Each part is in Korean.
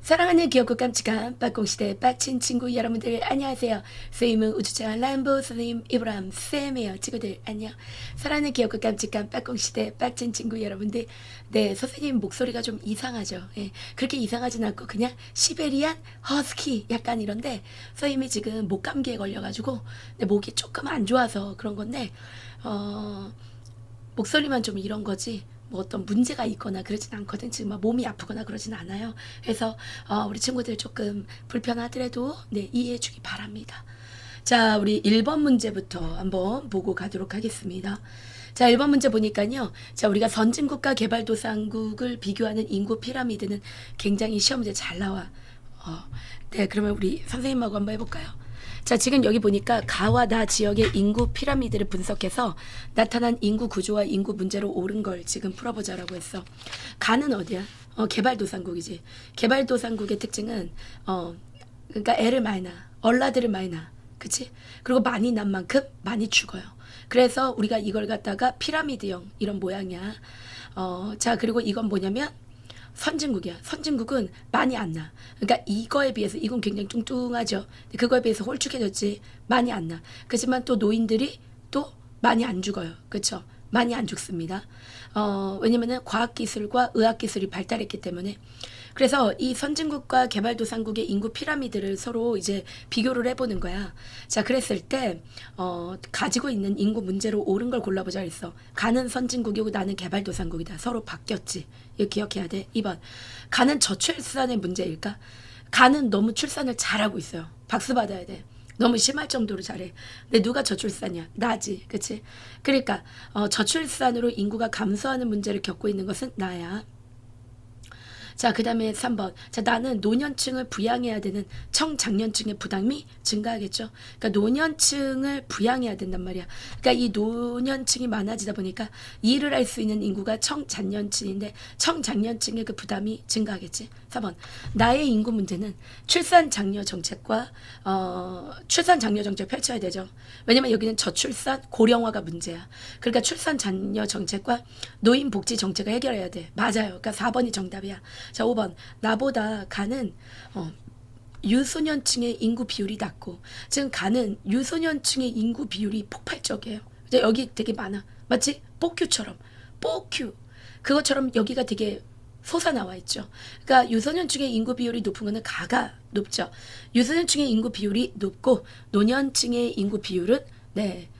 사랑하는 귀엽고 깜찍한 빠꽁시대 빠친 친구 여러분들 안녕하세요. 선생님은 우주체험 람보 선생님 이브람 쌤이에요. 친구들 안녕. 사랑하는 귀엽고 깜찍한 빠꽁시대 빠친 친구 여러분들, 네, 선생님 목소리가 좀 이상하죠. 예, 그렇게 이상하진 않고 그냥 시베리안 허스키 약간 이런데, 선생님이 지금 목감기에 걸려가지고 목이 조금 안 좋아서 그런 건데, 목소리만 좀 이런 거지 뭐 어떤 문제가 있거나 그러진 않거든. 지금 막 몸이 아프거나 그러진 않아요. 그래서 우리 친구들 조금 불편하더라도 네, 이해해 주기 바랍니다. 자, 우리 1번 문제부터 한번 보고 가도록 하겠습니다. 자, 1번 문제 보니까요. 자, 우리가 선진국과 개발도상국을 비교하는 인구 피라미드는 굉장히 시험 문제 잘 나와. 네, 그러면 우리 선생님하고 한번 해볼까요? 자, 지금 여기 보니까 가와 나 지역의 인구 피라미드를 분석해서 나타난 인구 구조와 인구 문제로 옳은 걸 지금 풀어보자라고 했어. 가는 어디야? 개발도상국이지. 개발도상국의 특징은 그러니까 애를 많이 낳아, 얼라들을 많이 낳아, 그치? 그리고 많이 낳은 만큼 많이 죽어요. 그래서 우리가 이걸 갖다가 피라미드형 이런 모양이야. 자, 그리고 이건 뭐냐면 선진국이야. 선진국은 많이 안 나. 그러니까 이거에 비해서 이건 굉장히 뚱뚱하죠. 그거에 비해서 홀쭉해졌지. 많이 안 나. 그렇지만 또 노인들이 또 많이 안 죽어요. 그렇죠? 많이 안 죽습니다. 왜냐면은 과학기술과 의학기술이 발달했기 때문에. 그래서 이 선진국과 개발도상국의 인구 피라미드를 서로 이제 비교를 해보는 거야. 자, 그랬을 때 가지고 있는 인구 문제로 옳은 걸 골라보자 했어. 가는 선진국이고 나는 개발도상국이다. 서로 바뀌었지. 이거 기억해야 돼. 2번. 가는 저출산의 문제일까? 가는 너무 출산을 잘하고 있어요. 박수 받아야 돼. 너무 심할 정도로 잘해. 근데 누가 저출산이야? 나지. 그치? 그러니까 저출산으로 인구가 감소하는 문제를 겪고 있는 것은 나야. 자, 그 다음에 3번. 자, 나는 노년층을 부양해야 되는 청장년층의 부담이 증가하겠죠. 그러니까 노년층을 부양해야 된단 말이야. 그러니까 이 노년층이 많아지다 보니까 일을 할 수 있는 인구가 청장년층인데 청장년층의 그 부담이 증가하겠지. 4번. 나의 인구 문제는 출산 장려 정책과 출산 장려 정책 펼쳐야 되죠. 왜냐면 여기는 저출산 고령화가 문제야. 그러니까 출산 장려 정책과 노인 복지 정책을 해결해야 돼. 맞아요. 그러니까 4번이 정답이야. 자, 5번. 나보다 가는 유소년층의 인구 비율이 낮고, 지금 가는 유소년층의 인구 비율이 폭발적이에요. 여기 되게 많아. 마치 뽀큐처럼. 뽀큐. 그것처럼 여기가 되게 솟아나와 있죠. 그러니까 유소년층의 인구 비율이 높은 거는 가가 높죠. 유소년층의 인구 비율이 높고 노년층의 인구 비율은 네,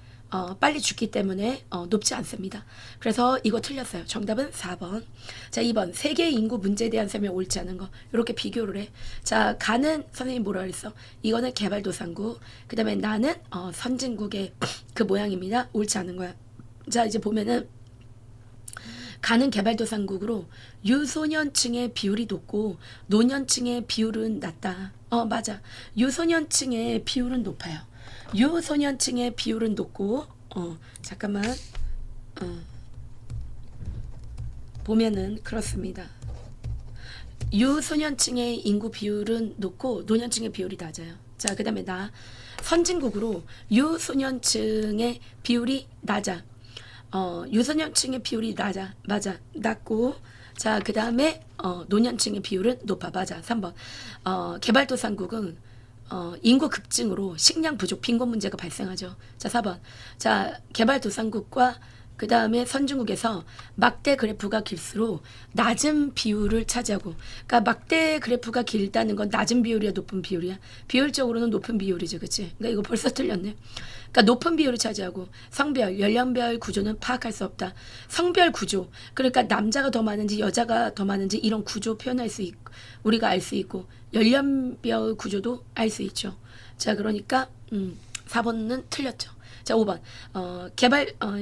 빨리 죽기 때문에 높지 않습니다. 그래서 이거 틀렸어요. 정답은 4번. 자, 2번. 세계 인구 문제에 대한 설명 옳지 않은 거. 이렇게 비교를 해. 자, 가는 선생님이 뭐라 그랬어? 이거는 개발도상국. 그 다음에 나는 선진국의 그 모양입니다. 옳지 않은 거야. 자, 이제 보면은 가는 개발도상국으로 유소년층의 비율이 높고 노년층의 비율은 낮다. 맞아. 유소년층의 비율은 높아요. 유소년층의 비율은 높고 잠깐만 보면은 그렇습니다. 유소년층의 인구 비율은 높고 노년층의 비율이 낮아요. 자, 그 다음에 나 선진국으로 유소년층의 비율이 낮아. 유소년층의 비율이 낮아. 맞아. 낮고, 자, 그 다음에 노년층의 비율은 높아. 맞아. 3번. 개발도상국은 인구 급증으로 식량 부족, 빈곤 문제가 발생하죠. 자, 4번. 자, 개발도상국과 그 다음에 선진국에서 막대 그래프가 길수록 낮은 비율을 차지하고, 그러니까 막대 그래프가 길다는 건 낮은 비율이야, 높은 비율이야? 비율적으로는 높은 비율이죠, 그치? 그러니까 이거 벌써 틀렸네. 그러니까 높은 비율을 차지하고 성별, 연령별 구조는 파악할 수 없다. 성별 구조, 그러니까 남자가 더 많은지 여자가 더 많은지 이런 구조 표현할 수 있고 우리가 알 수 있고 연령별 구조도 알 수 있죠. 자, 그러니까 4번은 틀렸죠. 자, 5번.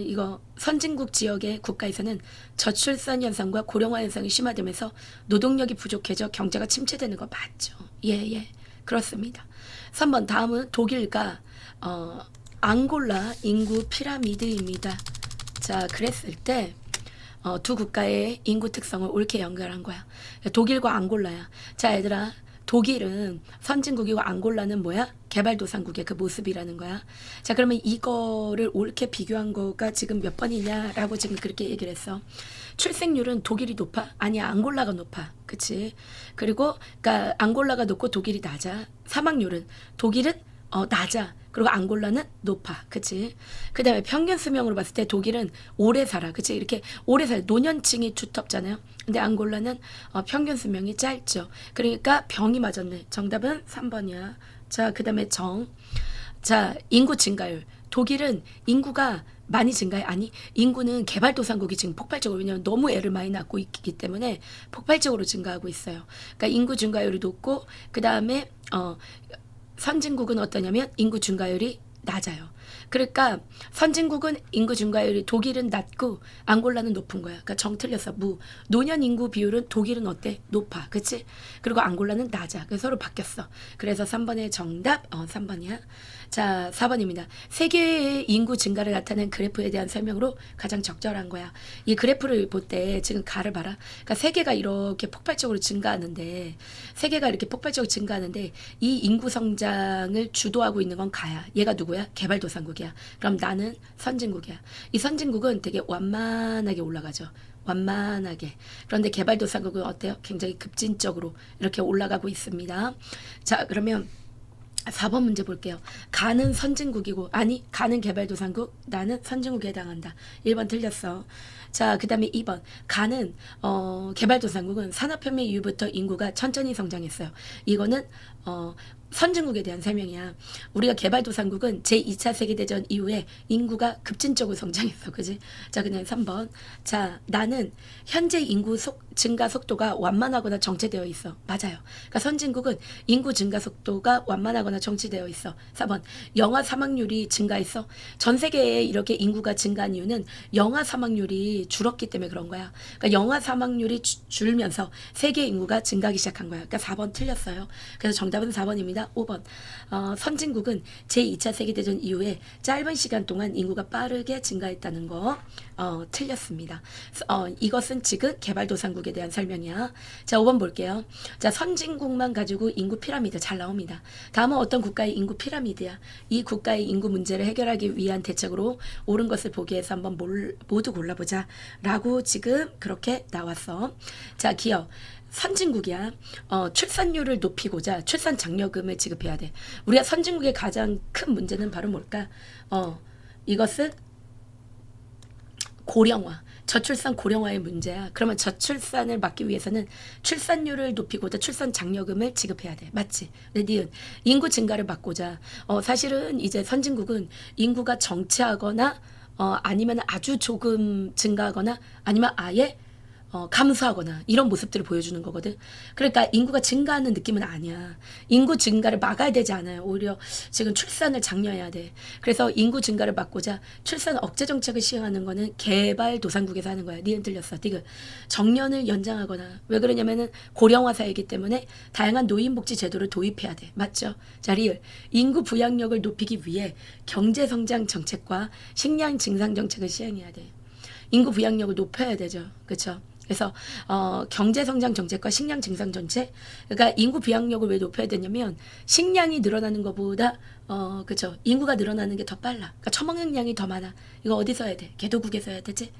이거 선진국 지역의 국가에서는 저출산 현상과 고령화 현상이 심화되면서 노동력이 부족해져 경제가 침체되는 거 맞죠? 예. 그렇습니다. 3번. 다음은 독일과 앙골라 인구 피라미드입니다. 자, 그랬을 때 두 국가의 인구 특성을 옳게 연결한 거야. 독일과 앙골라야. 자, 얘들아. 독일은 선진국이고 앙골라는 뭐야? 개발도상국의 그 모습이라는 거야. 자, 그러면 이거를 옳게 비교한 거가 지금 몇 번이냐라고 지금 그렇게 얘기를 했어. 출생률은 독일이 높아? 아니야, 앙골라가 높아. 그치? 그리고 그러니까 앙골라가 높고 독일이 낮아. 사망률은 독일은 낮아. 그리고 앙골라는 높아. 그치? 그 다음에 평균 수명으로 봤을 때 독일은 오래 살아. 그치? 이렇게 오래 살, 노년층이 두텁잖아요. 근데 앙골라는 평균 수명이 짧죠. 그러니까 병이 맞았네. 정답은 3번이야. 자, 그 다음에 자, 인구 증가율. 독일은 인구가 많이 증가해. 아니, 인구는 개발도상국이 지금 폭발적으로, 왜냐면 너무 애를 많이 낳고 있기 때문에 폭발적으로 증가하고 있어요. 그러니까 인구 증가율이 높고, 그 다음에, 선진국은 어떠냐면 인구 증가율이 낮아요. 그러니까 선진국은 인구 증가율이 독일은 낮고 앙골라는 높은 거야. 그러니까 정 틀렸어. 노년 인구 비율은 독일은 어때? 높아. 그치? 그리고 앙골라는 낮아. 그래서 서로 바뀌었어. 그래서 3번의 정답 3번이야. 자, 4번입니다. 세계의 인구 증가를 나타낸 그래프에 대한 설명으로 가장 적절한 거야. 이 그래프를 볼 때 지금 가를 봐라. 그러니까 세계가 이렇게 폭발적으로 증가하는데 이 인구 성장을 주도하고 있는 건 가야. 얘가 누구야? 개발도상국이야. 그럼 나는 선진국이야. 이 선진국은 되게 완만하게 올라가죠. 완만하게. 그런데 개발도상국은 어때요? 굉장히 급진적으로 이렇게 올라가고 있습니다. 자, 그러면 4번 문제 볼게요. 가는 선진국이고, 아니, 가는 개발도상국, 나는 선진국에 해당한다. 1번 틀렸어. 자, 그 다음에 2번. 가는, 개발도상국은 산업혁명 이후부터 인구가 천천히 성장했어요. 이거는, 선진국에 대한 설명이야. 우리가 개발도상국은 제2차 세계대전 이후에 인구가 급진적으로 성장했어. 그지? 자, 그냥 3번. 자, 나는 현재 인구 증가 속도가 완만하거나 정체되어 있어. 맞아요. 그러니까 선진국은 인구 증가 속도가 완만하거나 정체되어 있어. 4번. 영아 사망률이 증가했어. 전 세계에 이렇게 인구가 증가한 이유는 영아 사망률이 줄었기 때문에 그런 거야. 그러니까 영아 사망률이 줄면서 세계 인구가 증가하기 시작한 거야. 그러니까 4번 틀렸어요. 그래서 정답은 4번입니다. 5번. 선진국은 제2차 세계대전 이후에 짧은 시간 동안 인구가 빠르게 증가했다는 거 틀렸습니다. 이것은 지금 개발도상국에 대한 설명이야. 자, 5번 볼게요. 자, 선진국만 가지고 인구 피라미드 잘 나옵니다. 다음은 어떤 국가의 인구 피라미드야? 이 국가의 인구 문제를 해결하기 위한 대책으로 옳은 것을 보기 위해서 한번 모두 골라보자 라고 지금 그렇게 나왔어. 자, 기업. 선진국이야. 출산율을 높이고자 출산 장려금을 지급해야 돼. 우리가 선진국의 가장 큰 문제는 바로 뭘까? 이것은 고령화. 저출산 고령화의 문제야. 그러면 저출산을 막기 위해서는 출산율을 높이고자 출산 장려금을 지급해야 돼. 맞지? 근데 니은 인구 증가를 막고자 사실은 이제 선진국은 인구가 정체하거나 아니면 아주 조금 증가하거나 아니면 아예 감소하거나 이런 모습들을 보여주는 거거든. 그러니까 인구가 증가하는 느낌은 아니야. 인구 증가를 막아야 되지 않아요. 오히려 지금 출산을 장려해야 돼. 그래서 인구 증가를 막고자 출산 억제 정책을 시행하는 거는 개발도상국에서 하는 거야. 니은 틀렸어. 디귿. 정년을 연장하거나 왜 그러냐면은 고령화 사회이기 때문에 다양한 노인복지 제도를 도입해야 돼. 맞죠? 자, 리을. 인구 부양력을 높이기 위해 경제성장 정책과 식량 증상 정책을 시행해야 돼. 인구 부양력을 높여야 되죠. 그렇죠? 그래서 경제성장 정책과 식량 증상 정책, 그러니까 인구 부양력을 왜 높여야 되냐면 식량이 늘어나는 것보다 그죠? 인구가 늘어나는 게 더 빨라. 그러니까 처먹는 양이 더 많아. 이거 어디서 해야 돼? 개도국에서 해야 되지?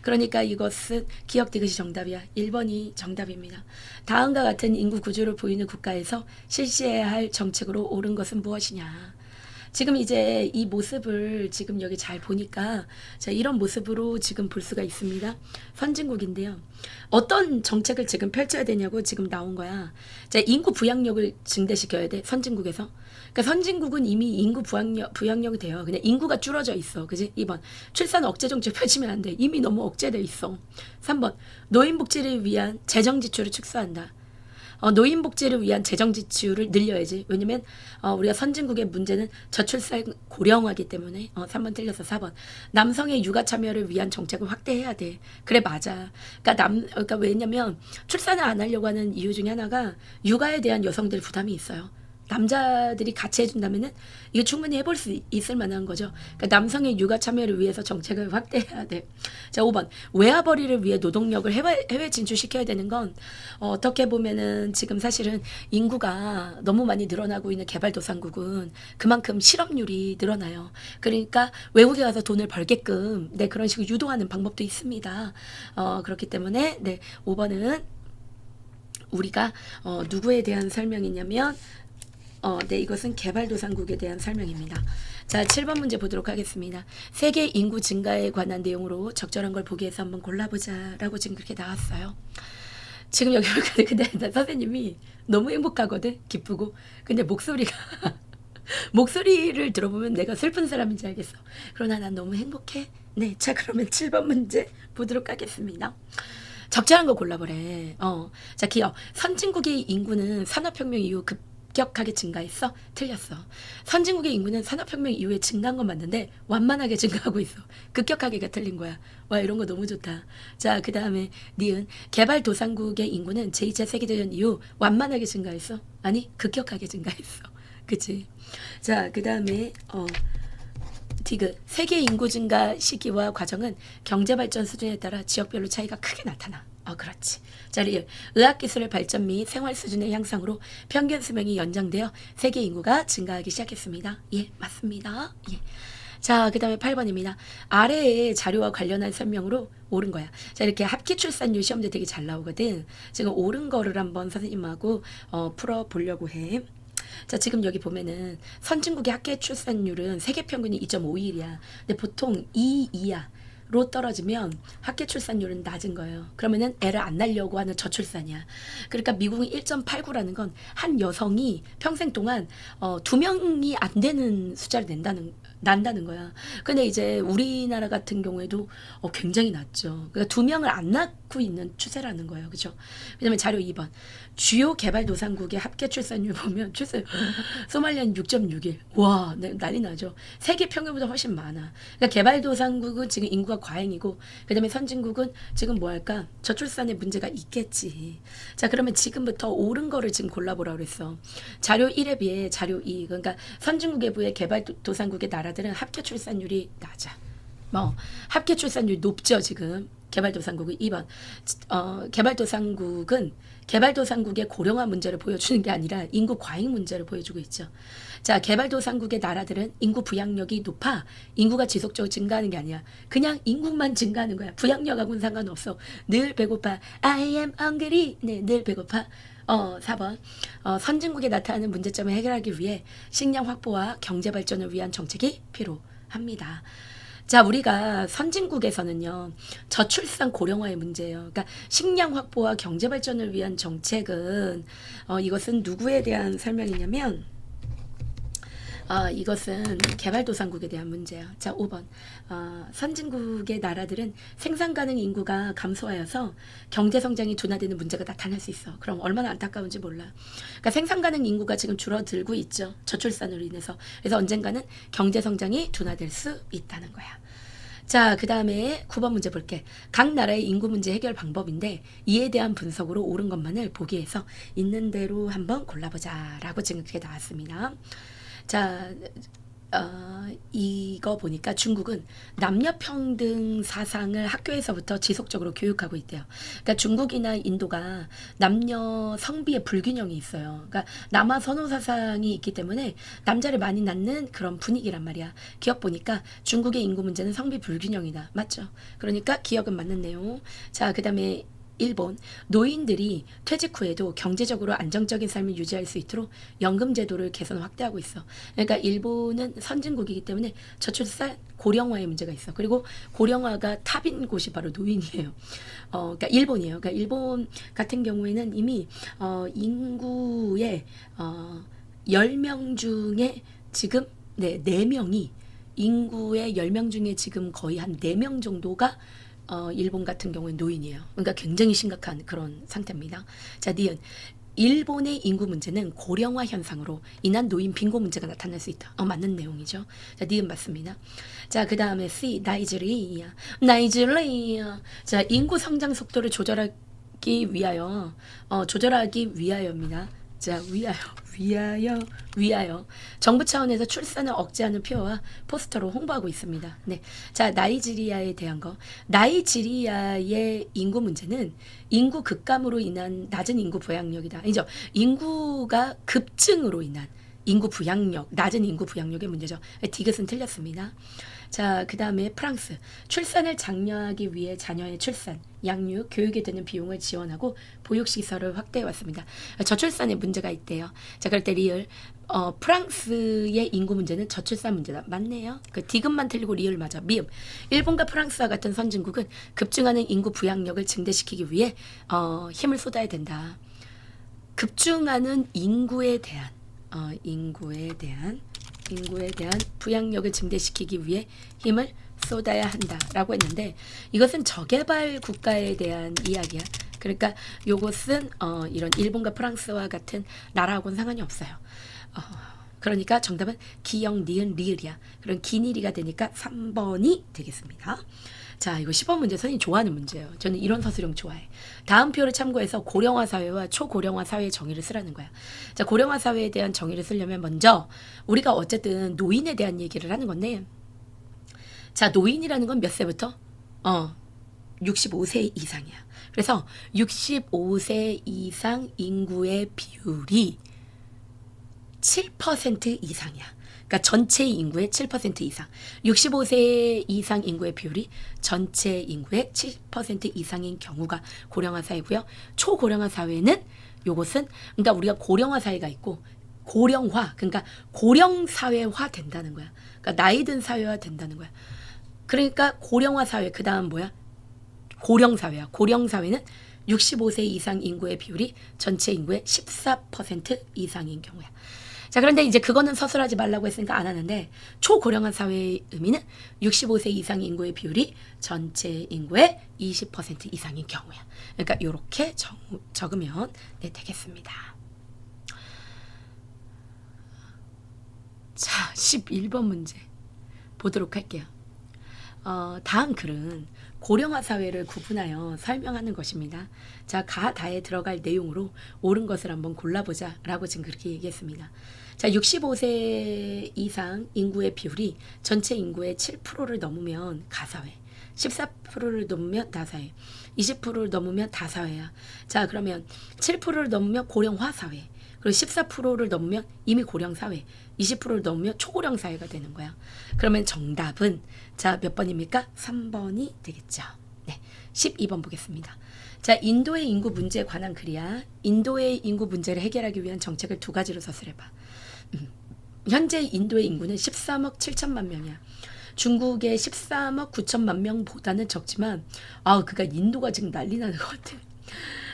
그러니까 이것은 기억 디귿이 정답이야. 1번이 정답입니다. 다음과 같은 인구 구조를 보이는 국가에서 실시해야 할 정책으로 옳은 것은 무엇이냐? 지금 이제 이 모습을 지금 여기 잘 보니까 자, 이런 모습으로 지금 볼 수가 있습니다. 선진국인데요. 어떤 정책을 지금 펼쳐야 되냐고 지금 나온 거야. 자, 인구 부양력을 증대시켜야 돼. 선진국에서. 그러니까 선진국은 이미 인구 부양력이 돼요. 그냥 인구가 줄어져 있어. 그지? 2번. 출산 억제 정책 펼치면 안 돼. 이미 너무 억제돼 있어. 3번. 노인 복지를 위한 재정 지출을 축소한다. 노인 복지를 위한 재정 지출을 늘려야지. 왜냐면 우리가 선진국의 문제는 저출산 고령화이기 때문에 3번 틀려서 4번. 남성의 육아 참여를 위한 정책을 확대해야 돼. 그래 맞아. 그러니까 왜냐면 출산을 안 하려고 하는 이유 중에 하나가 육아에 대한 여성들 부담이 있어요. 남자들이 같이 해준다면은 이거 충분히 해볼 수 있을 만한 거죠. 그러니까 남성의 육아 참여를 위해서 정책을 확대해야 돼. 자, 5번. 외화벌이를 위해 노동력을 해외 진출시켜야 되는 건 어떻게 보면은 지금 사실은 인구가 너무 많이 늘어나고 있는 개발도상국은 그만큼 실업률이 늘어나요. 그러니까 외국에 가서 돈을 벌게끔 네, 그런 식으로 유도하는 방법도 있습니다. 그렇기 때문에 네, 5번은 우리가 누구에 대한 설명이냐면 네, 이것은 개발도상국에 대한 설명입니다. 자, 7번 문제 보도록 하겠습니다. 세계 인구 증가에 관한 내용으로 적절한 걸 보기 위해서 한번 골라보자 라고 지금 그렇게 나왔어요. 지금 여기 보니까 근데 선생님이 너무 행복하거든. 기쁘고. 근데 목소리를 들어보면 내가 슬픈 사람인지 알겠어. 그러나 난 너무 행복해. 네, 자 그러면 7번 문제 보도록 하겠습니다. 적절한 거 골라보래. 자, 기억. 선진국의 인구는 산업혁명 이후 급격하게 증가했어? 틀렸어. 선진국의 인구는 산업혁명 이후에 증가한 건 맞는데 완만하게 증가하고 있어. 급격하게가 틀린 거야. 와, 이런 거 너무 좋다. 자, 그 다음에 니은. 개발도상국의 인구는 제2차 세계대전 이후 완만하게 증가했어? 아니, 급격하게 증가했어. 그치? 자, 그 다음에 디귿. 세계 인구 증가 시기와 과정은 경제발전 수준에 따라 지역별로 차이가 크게 나타나. 그렇지. 자, 리을. 의학기술의 발전 및 생활 수준의 향상으로 평균 수명이 연장되어 세계 인구가 증가하기 시작했습니다. 예, 맞습니다. 예. 자, 그 다음에 8번입니다. 아래의 자료와 관련한 설명으로 옳은 거야. 자, 이렇게 합기 출산율 시험제 되게 잘 나오거든. 지금 옳은 거를 한번 선생님하고 풀어보려고 해. 자, 지금 여기 보면은 선진국의 합계 출산율은 세계 평균이 2.51이야. 근데 보통 2 이하로 떨어지면 합계 출산율은 낮은 거예요. 그러면은 애를 안 낳으려고 하는 저출산이야. 그러니까 미국은 1.89라는 건 한 여성이 평생 동안 2명이 안 되는 숫자를 난다는 거야. 근데 이제 우리나라 같은 경우에도 굉장히 낮죠. 그러니까 2명을 안 낳고 있는 추세라는 거예요. 그죠? 그다음에 자료 2번. 주요 개발도상국의 합계 출산율 보면 소말리아는 6.61. 와, 네, 난리 나죠. 세계 평균보다 훨씬 많아. 그러니까 개발도상국은 지금 인구가 과잉이고 그다음에 선진국은 지금 뭐 할까? 저출산의 문제가 있겠지. 자, 그러면 지금부터 옳은 거를 지금 골라보라고 그랬어. 자료 1에 비해 자료 2. 그러니까 선진국에 비해 개발도상국의 나라들은 합계 출산율이 낮아. 합계 출산율이 높죠, 지금. 개발도상국은 2번. 개발도상국의 고령화 문제를 보여주는 게 아니라 인구 과잉 문제를 보여주고 있죠. 자, 개발도상국의 나라들은 인구 부양력이 높아 인구가 지속적으로 증가하는 게 아니야. 그냥 인구만 증가하는 거야. 부양력하고는 상관없어. 늘 배고파. I am hungry. 네, 늘 배고파. 4번. 선진국에 나타나는 문제점을 해결하기 위해 식량 확보와 경제 발전을 위한 정책이 필요합니다. 자, 우리가 선진국에서는요, 저출산 고령화의 문제예요. 그러니까 식량 확보와 경제 발전을 위한 정책은 이것은 누구에 대한 설명이냐면 이것은 개발도상국에 대한 문제야. 자, 5번. 선진국의 나라들은 생산 가능 인구가 감소하여서 경제 성장이 둔화되는 문제가 나타날 수 있어. 그럼 얼마나 안타까운지 몰라. 그러니까 생산 가능 인구가 지금 줄어들고 있죠. 저출산으로 인해서. 그래서 언젠가는 경제 성장이 둔화될 수 있다는 거야. 자, 그 다음에 9번 문제 볼게. 각 나라의 인구 문제 해결 방법인데 이에 대한 분석으로 옳은 것만을 보기 위해서 있는 대로 한번 골라보자 라고 지금 그렇게 나왔습니다. 자, 이거 보니까 중국은 남녀평등 사상을 학교에서부터 지속적으로 교육하고 있대요. 그러니까 중국이나 인도가 남녀 성비의 불균형이 있어요. 그러니까 남아 선호 사상이 있기 때문에 남자를 많이 낳는 그런 분위기란 말이야. 기억 보니까 중국의 인구 문제는 성비 불균형이다. 맞죠? 그러니까 기억은 맞는 내용. 자, 그 다음에 일본. 노인들이 퇴직 후에도 경제적으로 안정적인 삶을 유지할 수 있도록 연금 제도를 개선 확대하고 있어. 그러니까 일본은 선진국이기 때문에 저출산 고령화의 문제가 있어. 그리고 고령화가 탑인 곳이 바로 노인이에요. 그러니까 일본이에요. 그러니까 일본 같은 경우에는 이미 인구의 10명 중에 지금 4명이 인구의 10명 중에 지금 거의 한 4명 정도가 일본 같은 경우는 노인이에요. 그러니까 굉장히 심각한 그런 상태입니다. 자, 니은. 일본의 인구 문제는 고령화 현상으로 인한 노인 빈곤 문제가 나타날 수 있다. 맞는 내용이죠. 자, 니은 맞습니다. 자, 그 다음에 C. 나이지리아. 자, 인구 성장 속도를 조절하기 위하여입니다. 자, 위하여. 정부 차원에서 출산을 억제하는 표어와 포스터로 홍보하고 있습니다. 네. 자, 나이지리아에 대한 거. 나이지리아의 인구 문제는 인구 급감으로 인한 낮은 인구 부양력이다. 아니죠. 인구가 급증으로 인한 인구 부양력, 낮은 인구 부양력의 문제죠. 디귿은 틀렸습니다. 자, 그 다음에 프랑스. 출산을 장려하기 위해 자녀의 출산, 양육, 교육에 드는 비용을 지원하고 보육시설을 확대해 왔습니다. 저출산에 문제가 있대요. 자, 그럴 때 리을. 프랑스의 인구 문제는 저출산 문제다. 맞네요. 그 디귿만 틀리고 리을 맞아. 미음. 일본과 프랑스와 같은 선진국은 급증하는 인구 부양력을 증대시키기 위해 힘을 쏟아야 된다. 급증하는 인구에 대한 부양력을 증대시키기 위해 힘을 쏟아야 한다라고 했는데 이것은 저개발 국가에 대한 이야기야. 그러니까 요것은 이런 일본과 프랑스와 같은 나라하고는 상관이 없어요. 그러니까 정답은 기역, 니은, 리을이야. 그런 기니리가 되니까 3번이 되겠습니다. 자, 이거 10번 문제 선생님 좋아하는 문제예요. 저는 이런 서술형 좋아해. 다음 표를 참고해서 고령화 사회와 초고령화 사회의 정의를 쓰라는 거야. 자, 고령화 사회에 대한 정의를 쓰려면 먼저 우리가 어쨌든 노인에 대한 얘기를 하는 건데 자, 노인이라는 건 몇 세부터? 65세 이상이야. 그래서 65세 이상 인구의 비율이 7% 이상이야. 그러니까 전체 인구의 7% 이상. 65세 이상 인구의 비율이 전체 인구의 7% 이상인 경우가 고령화 사회고요. 초고령화 사회는 요것은 그러니까 우리가 고령화 사회가 있고 고령화 그러니까 고령 사회화 된다는 거야. 그러니까 나이 든 사회화 된다는 거야. 그러니까 고령화 사회 그다음 뭐야? 고령 사회야. 고령 사회는 65세 이상 인구의 비율이 전체 인구의 14% 이상인 경우야. 자, 그런데 이제 그거는 서술하지 말라고 했으니까 안 하는데 초고령화 사회의 의미는 65세 이상 인구의 비율이 전체 인구의 20% 이상인 경우야. 그러니까 이렇게 적으면 네, 되겠습니다. 자, 11번 문제 보도록 할게요. 다음 글은 고령화 사회를 구분하여 설명하는 것입니다. 자, 가다에 들어갈 내용으로 옳은 것을 한번 골라보자 라고 지금 그렇게 얘기했습니다. 자, 65세 이상 인구의 비율이 전체 인구의 7%를 넘으면 가사회, 14%를 넘으면 다사회, 20%를 넘으면 다사회야. 자, 그러면 7%를 넘으면 고령화 사회, 그리고 14%를 넘으면 이미 고령 사회, 20%를 넘으면 초고령 사회가 되는 거야. 그러면 정답은 자, 몇 번입니까? 3번이 되겠죠. 네, 12번 보겠습니다. 자, 인도의 인구 문제에 관한 글이야. 인도의 인구 문제를 해결하기 위한 정책을 두 가지로 서술해봐. 현재 인도의 인구는 13억 7천만 명이야. 중국의 13억 9천만 명보다는 적지만 그러니까 인도가 지금 난리 나는 것 같아.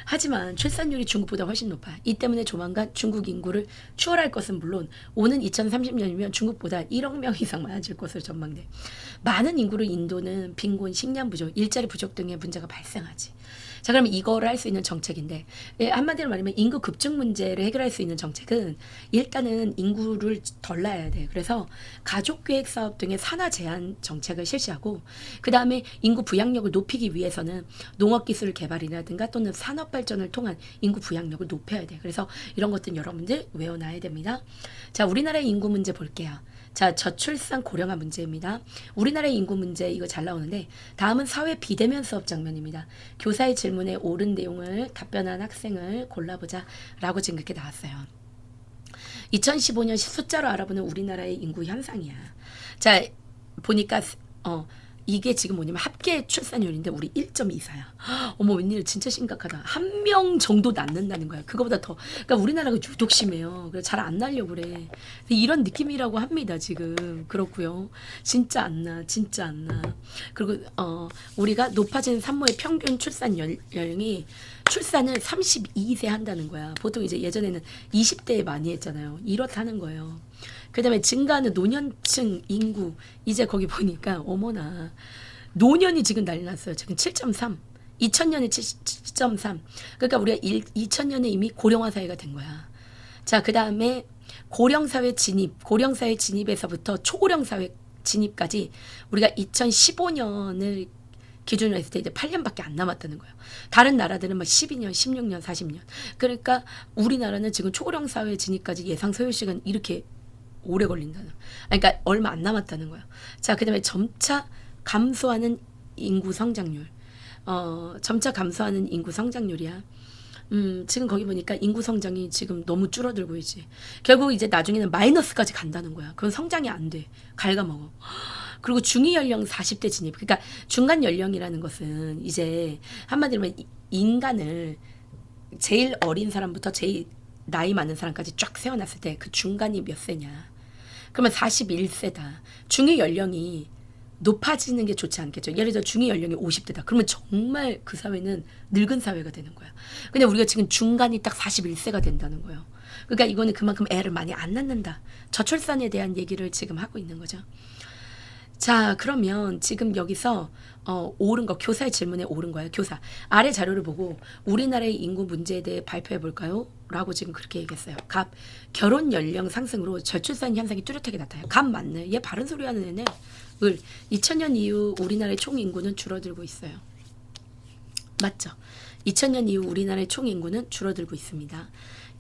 하지만 출산율이 중국보다 훨씬 높아. 이 때문에 조만간 중국 인구를 추월할 것은 물론 오는 2030년이면 중국보다 1억 명 이상 많아질 것으로 전망돼. 많은 인구를 인도는 빈곤, 식량 부족, 일자리 부족 등의 문제가 발생하지. 자, 그럼 이거를 할 수 있는 정책인데 한마디로 말하면 인구 급증 문제를 해결할 수 있는 정책은 일단은 인구를 덜 낳아야 돼. 그래서 가족계획 사업 등의 산하 제한 정책을 실시하고 그 다음에 인구 부양력을 높이기 위해서는 농업기술 개발이라든가 또는 산업 발전을 통한 인구 부양력을 높여야 돼. 그래서 이런 것들은 여러분들 외워놔야 됩니다. 자, 우리나라의 인구 문제 볼게요. 자, 저출산 고령화 문제입니다. 우리나라의 인구 문제 이거 잘 나오는데 다음은 사회 비대면 수업 장면입니다. 교사의 질문에 옳은 내용을 답변한 학생을 골라보자 라고 지금 그렇게 나왔어요. 2015년 숫자로 알아보는 우리나라의 인구 현상이야. 자, 보니까 이게 지금 뭐냐면 합계 출산율인데 우리 1.24야. 어머, 웬일 진짜 심각하다. 한 명 정도 낳는다는 거야. 그거보다 더. 그러니까 우리나라가 유독 심해요. 그래서 잘 안 낳으려고 그래. 이런 느낌이라고 합니다, 지금. 그렇고요. 진짜 안 나. 진짜 안 나. 그리고 우리가 높아진 산모의 평균 출산 연령이 출산을 32세 한다는 거야. 보통 이제 예전에는 20대에 많이 했잖아요. 이렇다는 거예요. 그 다음에 증가하는 노년층 인구 이제 거기 보니까 어머나 노년이 지금 난리 났어요. 지금 7.3 2000년에 7.3 그러니까 우리가 2000년에 이미 고령화 사회가 된 거야. 자, 그 다음에 고령사회 진입에서부터 초고령 사회 진입까지 우리가 2015년을 기준으로 했을 때 이제 8년밖에 안 남았다는 거예요. 다른 나라들은 막 12년, 16년, 40년. 그러니까 우리나라는 지금 초고령 사회 진입까지 예상 소요 시간 이렇게 오래 걸린다는. 그러니까 얼마 안 남았다는 거예요. 자, 그다음에 점차 감소하는 인구 성장률. 점차 감소하는 인구 성장률이야. 지금 거기 보니까 인구 성장이 지금 너무 줄어들고 있지. 결국 이제 나중에는 마이너스까지 간다는 거야. 그건 성장이 안 돼. 갉아먹어. 그리고 중위 연령 40대 진입. 그러니까 중간 연령이라는 것은 이제 한마디로 하면 인간을 제일 어린 사람부터 제일 나이 많은 사람까지 쫙 세워놨을 때 그 중간이 몇 세냐. 그러면 41세다. 중위 연령이 높아지는 게 좋지 않겠죠. 예를 들어 중위 연령이 50대다. 그러면 정말 그 사회는 늙은 사회가 되는 거야. 근데 우리가 지금 중간이 딱 41세가 된다는 거예요. 그러니까 이거는 그만큼 애를 많이 안 낳는다. 저출산에 대한 얘기를 지금 하고 있는 거죠. 자, 그러면 지금 여기서 옳은 거, 교사의 질문에 옳은 거예요. 교사. 아래 자료를 보고 우리나라의 인구 문제에 대해 발표해 볼까요? 라고 지금 그렇게 얘기했어요. 갑. 결혼 연령 상승으로 저출산 현상이 뚜렷하게 나타나요. 갑 맞네. 얘 바른 소리 하는 애네. 을. 2000년 이후 우리나라의 총 인구는 줄어들고 있어요. 맞죠? 2000년 이후 우리나라의 총 인구는 줄어들고 있습니다.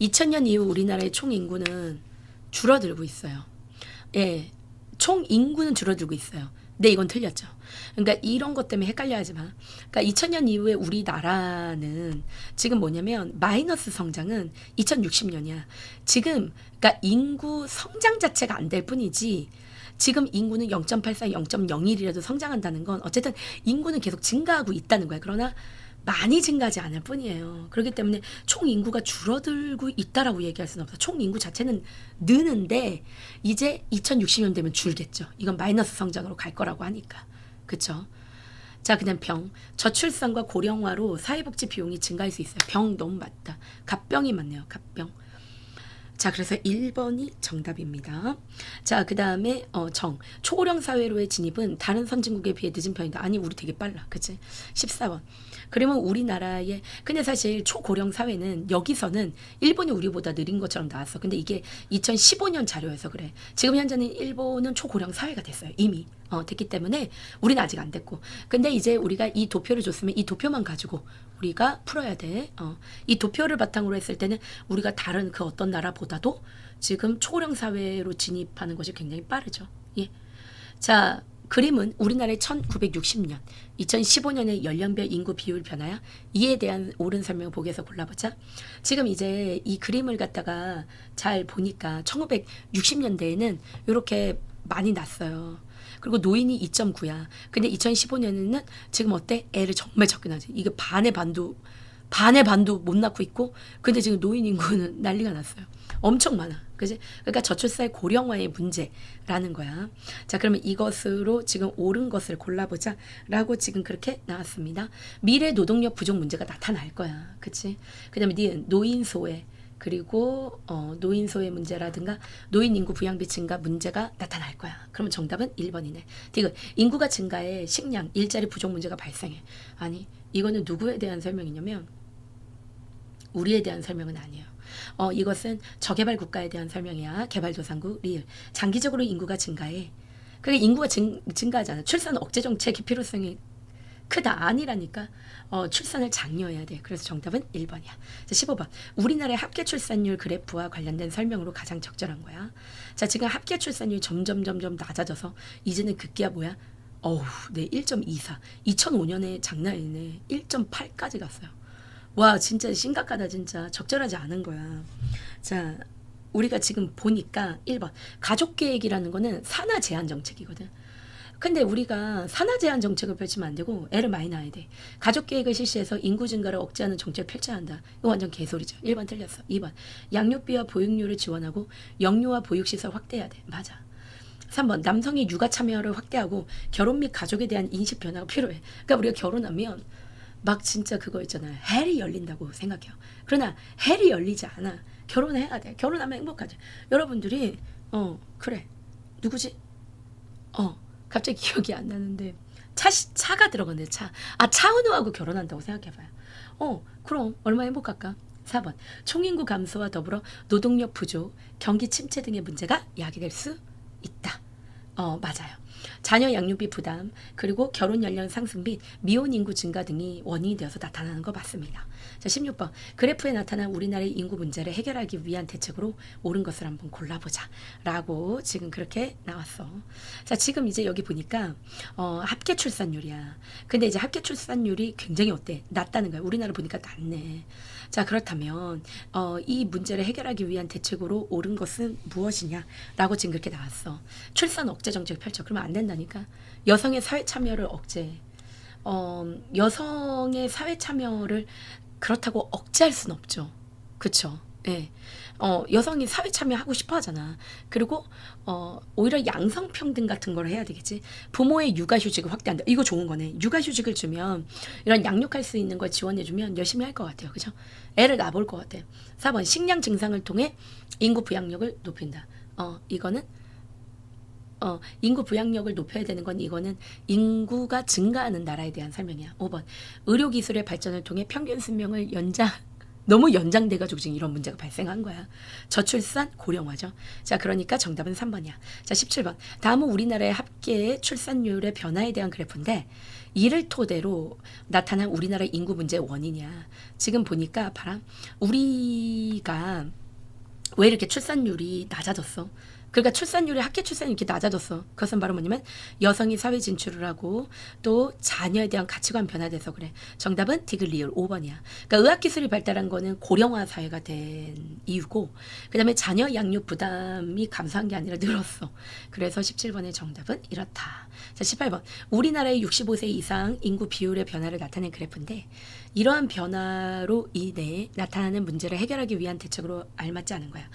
2000년 이후 우리나라의 총 인구는 줄어들고 있어요. 예. 총 인구는 줄어들고 있어요. 근데 이건 틀렸죠. 그러니까 이런 것 때문에 헷갈려 하지 마. 그러니까 2000년 이후에 우리나라는 지금 뭐냐면 마이너스 성장은 2060년이야. 지금 그러니까 인구 성장 자체가 안 될 뿐이지 지금 인구는 0.84, 0.01이라도 성장한다는 건 어쨌든 인구는 계속 증가하고 있다는 거야. 그러나 많이 증가하지 않을 뿐이에요. 그렇기 때문에 총 인구가 줄어들고 있다라고 얘기할 수는 없어. 총 인구 자체는 느는데 이제 2060년 되면 줄겠죠. 이건 마이너스 성장으로 갈 거라고 하니까. 그쵸? 자, 그다음 병. 저출산과 고령화로 사회복지 비용이 증가할 수 있어요. 병 너무 맞다. 갑병이 맞네요. 갑병. 자, 그래서 1번이 정답입니다. 자, 그 다음에 정. 초고령 사회로의 진입은 다른 선진국에 비해 늦은 편이다. 아니, 우리 되게 빨라. 그치? 14번. 그러면 우리나라의 근데 사실 초고령 사회는 여기서는 일본이 우리보다 느린 것처럼 나왔어. 근데 이게 2015년 자료여서 그래. 지금 현재는 일본은 초고령 사회가 됐어요. 이미. 됐기 때문에 우리는 아직 안 됐고. 근데 이제 우리가 이 도표를 줬으면 이 도표만 가지고 우리가 풀어야 돼. 이 도표를 바탕으로 했을 때는 우리가 다른 그 어떤 나라보다도 지금 초고령 사회로 진입하는 것이 굉장히 빠르죠. 예. 자, 그림은 우리나라의 1960년, 2015년의 연령별 인구 비율 변화야. 이에 대한 옳은 설명을 보기에서 골라보자. 지금 이제 이 그림을 갖다가 잘 보니까 1960년대에는 이렇게 많이 났어요. 그리고 노인이 2.9야. 근데 2015년에는 지금 어때? 애를 정말 적게 낳지. 이게 반의 반도 못 낳고 있고, 근데 지금 노인 인구는 난리가 났어요. 엄청 많아. 그지? 그러니까 저출산 고령화의 문제라는 거야. 자, 그러면 이것으로 지금 옳은 것을 골라보자. 라고 지금 그렇게 나왔습니다. 미래 노동력 부족 문제가 나타날 거야. 그치? 그 다음에 노인 소외. 그리고 노인 소외 문제라든가 노인 인구 부양비 증가 문제가 나타날 거야. 그러면 정답은 1번이네. 디귿. 인구가 증가해 식량, 일자리 부족 문제가 발생해. 아니, 이거는 누구에 대한 설명이냐면 우리에 대한 설명은 아니에요. 이것은 저개발 국가에 대한 설명이야. 개발도상국 리을. 장기적으로 인구가 증가해. 그러니까 인구가 증가하잖아. 출산 억제 정책의 필요성이 크다. 아니라니까. 출산을 장려해야 돼. 그래서 정답은 1번이야. 자, 15번. 우리나라의 합계 출산율 그래프와 관련된 설명으로 가장 적절한 거야. 자, 지금 합계 출산율이 점점 낮아져서 이제는 급기야 뭐야? 네, 1.24. 2005년에 장난이네. 1.8까지 갔어요. 와, 진짜 심각하다. 진짜 적절하지 않은 거야. 자, 우리가 지금 보니까 1번 가족계획이라는 거는 산하 제한 정책이거든. 근데 우리가 산하 제한 정책을 펼치면 안 되고 애를 많이 낳아야 돼. 가족계획을 실시해서 인구 증가를 억제하는 정책을 펼쳐야 한다. 이거 완전 개소리죠. 1번 틀렸어. 2번 양육비와 보육료를 지원하고 영유아 보육시설 확대해야 돼. 맞아. 3번 남성의 육아 참여를 확대하고 결혼 및 가족에 대한 인식 변화가 필요해. 그러니까 우리가 결혼하면 막 진짜 그거 있잖아요. 헬이 열린다고 생각해요. 그러나 헬이 열리지 않아. 결혼해야 돼. 결혼하면 행복하지. 여러분들이 그래. 누구지? 갑자기 기억이 안 나는데 차가 들어갔네. 차은우하고 결혼한다고 생각해봐요. 그럼 얼마나 행복할까? 4번 총인구 감소와 더불어 노동력 부족, 경기 침체 등의 문제가 야기될 수 있다. 맞아요. 자녀 양육비 부담, 그리고 결혼 연령 상승 및 미혼 인구 증가 등이 원인이 되어서 나타나는 거 맞습니다. 자, 16번. 그래프에 나타난 우리나라의 인구 문제를 해결하기 위한 대책으로 옳은 것을 한번 골라보자. 라고 지금 그렇게 나왔어. 자, 지금 이제 여기 보니까 합계 출산율이야. 근데 이제 합계 출산율이 굉장히 어때? 낮다는 거야. 우리나라 보니까 낮네. 자, 그렇다면 이 문제를 해결하기 위한 대책으로 옳은 것은 무엇이냐? 라고 지금 그렇게 나왔어. 출산 억제 정책 펼쳐. 그러면 안 된다니까. 여성의 사회 참여를 억제. 여성의 사회 참여를 그렇다고 억제할 수는 없죠. 그쵸? 예. 여성이 사회 참여하고 싶어 하잖아. 그리고, 오히려 양성평등 같은 걸 해야 되겠지. 부모의 육아휴직을 확대한다. 이거 좋은 거네. 육아휴직을 주면, 이런 양육할 수 있는 걸 지원해주면 열심히 할 것 같아요. 그죠? 애를 낳아볼 것 같아. 4번, 식량 증상을 통해 인구 부양력을 높인다. 이거는, 인구 부양력을 높여야 되는 건 이거는 인구가 증가하는 나라에 대한 설명이야. 5번, 의료기술의 발전을 통해 평균 수명을 너무 연장돼가지고 지금 이런 문제가 발생한 거야. 저출산, 고령화죠. 자, 그러니까 정답은 3번이야. 자, 17번. 다음은 우리나라의 합계 출산율의 변화에 대한 그래프인데 이를 토대로 나타난 우리나라의 인구 문제의 원인이야. 지금 보니까 봐라. 우리가 왜 이렇게 출산율이 낮아졌어? 그러니까 출산율이 합계 출산율이 이렇게 낮아졌어. 그것은 바로 뭐냐면 여성이 사회 진출을 하고 또 자녀에 대한 가치관 변화돼서 그래. 정답은 디귿리을 5번이야. 그러니까 의학기술이 발달한 거는 고령화 사회가 된 이유고 그 다음에 자녀 양육 부담이 감소한 게 아니라 늘었어. 그래서 17번의 정답은 이렇다. 자, 18번. 우리나라의 65세 이상 인구 비율의 변화를 나타낸 그래프인데 이러한 변화로 인해 나타나는 문제를 해결하기 위한 대책으로 알맞지 않은 거야.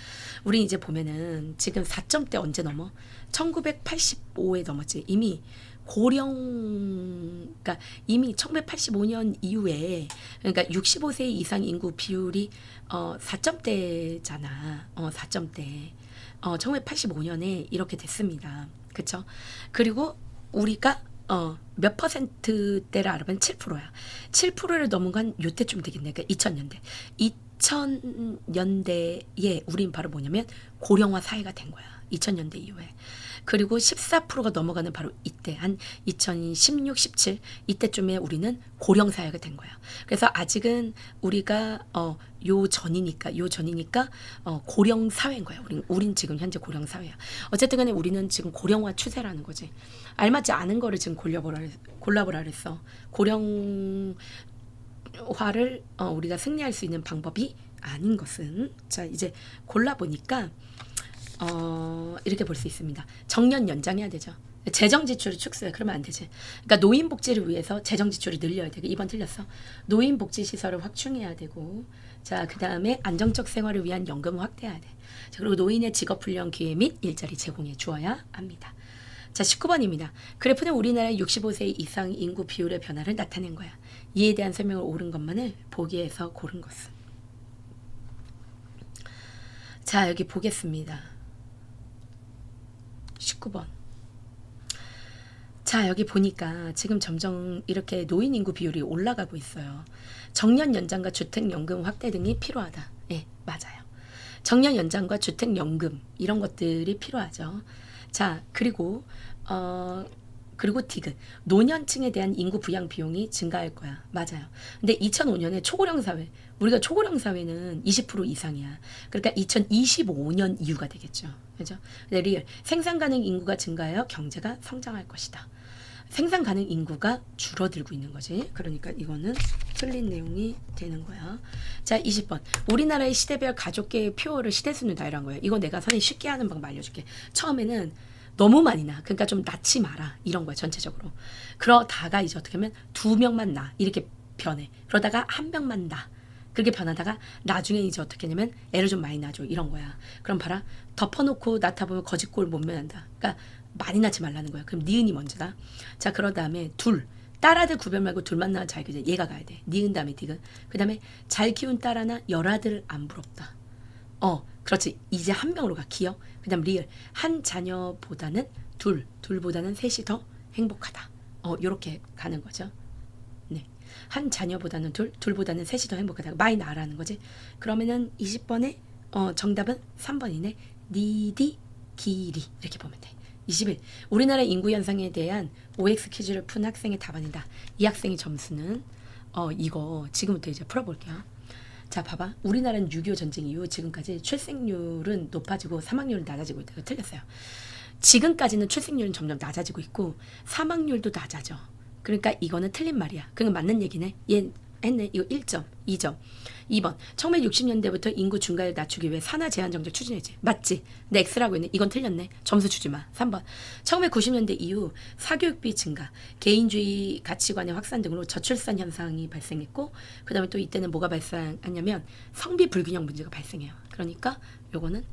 우리 이제 보면은 지금 4점대 언제 넘어? 1985에 넘었지. 이미 그러니까 이미 1985년 이후에 그러니까 65세 이상 인구 비율이 4점대잖아. 4점대. 1985년에 이렇게 됐습니다. 그쵸? 그리고 우리가 몇 퍼센트대를 알아보면 7%야. 7%를 넘은 건 요때쯤 되겠네. 그러니까 2000년대. 2000년대에 우린 바로 뭐냐면 고령화 사회가 된 거야. 2000년대 이후에. 그리고 14%가 넘어가는 바로 이때 한 2016, 17 이때쯤에 우리는 고령 사회가 된 거야. 그래서 아직은 우리가 요 전이니까 고령 사회인 거야. 우린 지금 현재 고령 사회야. 어쨌든 간에 우리는 지금 고령화 추세라는 거지. 알맞지 않은 거를 지금 골라보라 그랬어. 고령화를 우리가 승리할 수 있는 방법이 아닌 것은 자 이제 골라보니까 이렇게 볼 수 있습니다. 정년 연장해야 되죠. 재정 지출을 축소해. 그러면 안 되지. 그러니까 노인 복지를 위해서 재정 지출을 늘려야 되고 2번 틀렸어. 노인 복지 시설을 확충해야 되고 자, 그다음에 안정적 생활을 위한 연금을 확대해야 돼. 자, 그리고 노인의 직업 훈련 기회 및 일자리 제공해 주어야 합니다. 자, 19번입니다. 그래프는 우리나라의 65세 이상 인구 비율의 변화를 나타낸 거야. 이에 대한 설명을 옳은 것만을 보기에서 고른 것은. 자, 여기 보겠습니다. 19번. 자, 여기 보니까 지금 점점 이렇게 노인 인구 비율이 올라가고 있어요. 정년 연장과 주택연금 확대 등이 필요하다. 예, 맞아요. 정년 연장과 주택연금 이런 것들이 필요하죠. 자, 그리고 디귿. 노년층에 대한 인구 부양 비용이 증가할 거야. 맞아요. 근데 2005년에 초고령 사회, 우리가 초고령 사회는 20% 이상이야. 그러니까 2025년 이후가 되겠죠. 그죠? 근데 리얼. 생산 가능 인구가 증가하여 경제가 성장할 것이다. 생산 가능 인구가 줄어들고 있는 거지. 그러니까 이거는 틀린 내용이 되는 거야. 자, 20번. 우리나라의 시대별 가족계의 표어를 시대순위 다이란 거예요. 이거 내가 선생님 쉽게 하는 방법 알려줄게. 처음에는 너무 많이 낳아. 그러니까 좀 낳지 마라. 이런 거야, 전체적으로. 그러다가 이제 어떻게 하면 2명만 낳아. 이렇게 변해. 그러다가 1명만 낳아. 그렇게 변하다가 나중에 이제 어떻게 하냐면 애를 좀 많이 낳아줘. 이런 거야. 그럼 봐라. 덮어놓고 낳다 보면 거짓골 못 면한다. 그러니까 많이 낳지 말라는 거야. 그럼 니은이 먼저다. 자, 그런 다음에 둘. 딸아들 구별 말고 둘만 낳아 잘 키우자. 얘가 가야 돼. 니은 다음에 디귿. 그 다음에 잘 키운 딸 하나 열아들 안 부럽다. 그렇지. 이제 1명으로 가. 기억. 그 다음 리을. 한 자녀보다는 둘보다는 셋이 더 행복하다. 요렇게 가는 거죠. 네. 한 자녀보다는 둘보다는 셋이 더 행복하다. 많이 나라는 거지. 그러면은 20번에 정답은 3번이네. 니디 기리 이렇게 보면 돼. 21. 우리나라 인구 현상에 대한 OX 퀴즈를 푼 학생의 답안이다. 이 학생의 점수는 이거 지금부터 이제 풀어볼게요. 자, 봐봐. 우리나라는 6.25 전쟁 이후 지금까지 출생률은 높아지고 사망률은 낮아지고 있다. 이거 틀렸어요. 지금까지는 출생률은 점점 낮아지고 있고 사망률도 낮아져. 그러니까 이거는 틀린 말이야. 그건 맞는 얘기네. 얘 했네. 이거 1점, 2점. 2번. 1960년대부터 인구 증가를 낮추기 위해 산하 제한 정책 추진했지. 맞지? 내 X라고 했네. 이건 틀렸네. 점수 주지 마. 3번. 1990년대 이후 사교육비 증가, 개인주의 가치관의 확산 등으로 저출산 현상이 발생했고 그 다음에 또 이때는 뭐가 발생하냐면 성비 불균형 문제가 발생해요. 그러니까 요거는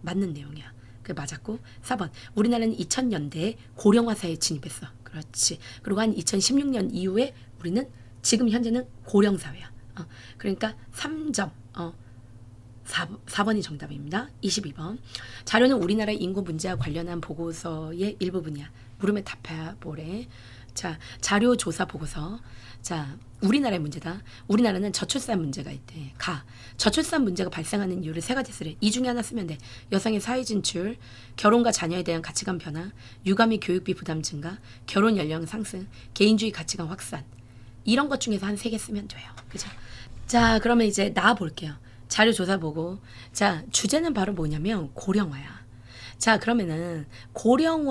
맞는 내용이야. 그 맞았고 4번. 우리나라는 2000년대에 고령화 사회에 진입했어. 그렇지. 그리고 한 2016년 이후에 우리는 지금 현재는 고령 사회야. 그러니까 3점. 4번이 정답입니다. 22번. 자료는 우리나라 인구 문제와 관련한 보고서의 일부분이야. 물음에 답해보래. 자, 자료 조사 보고서. 자, 우리나라의 문제다. 우리나라는 저출산 문제가 있대. 저출산 문제가 발생하는 이유를 세 가지 쓰래. 이 중에 하나 쓰면 돼. 여성의 사회 진출, 결혼과 자녀에 대한 가치관 변화, 육아 및 교육비 부담 증가, 결혼 연령 상승, 개인주의 가치관 확산. 이런 것 중에서 한 3개 쓰면 돼요. 그죠? 자, 그러면 이제 나와 볼게요. 자료 조사 보고. 자, 주제는 바로 뭐냐면 고령화야. 자, 그러면은 고령화의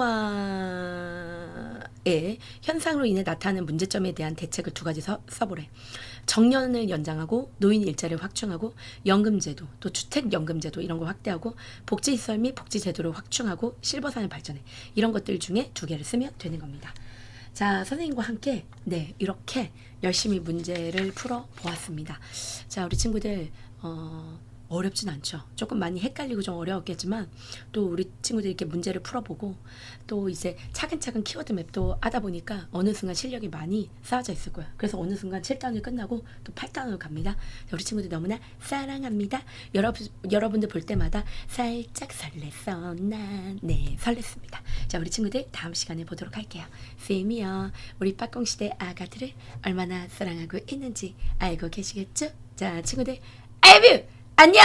현상으로 인해 나타나는 문제점에 대한 대책을 2가지 써보래. 정년을 연장하고 노인 일자리를 확충하고 연금제도, 또 주택연금제도 이런 거 확대하고 복지시설 및 복지제도를 확충하고 실버산을 발전해. 이런 것들 중에 2개를 쓰면 되는 겁니다. 자, 선생님과 함께 이렇게 열심히 문제를 풀어 보았습니다. 자, 우리 친구들 어렵진 않죠. 조금 많이 헷갈리고 좀 어려웠겠지만 또 우리 친구들이 이렇게 문제를 풀어보고 또 이제 차근차근 키워드 맵도 하다 보니까 어느 순간 실력이 많이 쌓여져 있을 거야. 그래서 어느 순간 7단을 끝나고 또 8단으로 갑니다. 우리 친구들 너무나 사랑합니다. 여러분들 볼 때마다 살짝 설렜어 난. 네, 설렜습니다. 자, 우리 친구들 다음 시간에 보도록 할게요. 쌤이요, 우리 빠꽁시대 아가들을 얼마나 사랑하고 있는지 알고 계시겠죠? 자, 친구들 I love you! 안녕!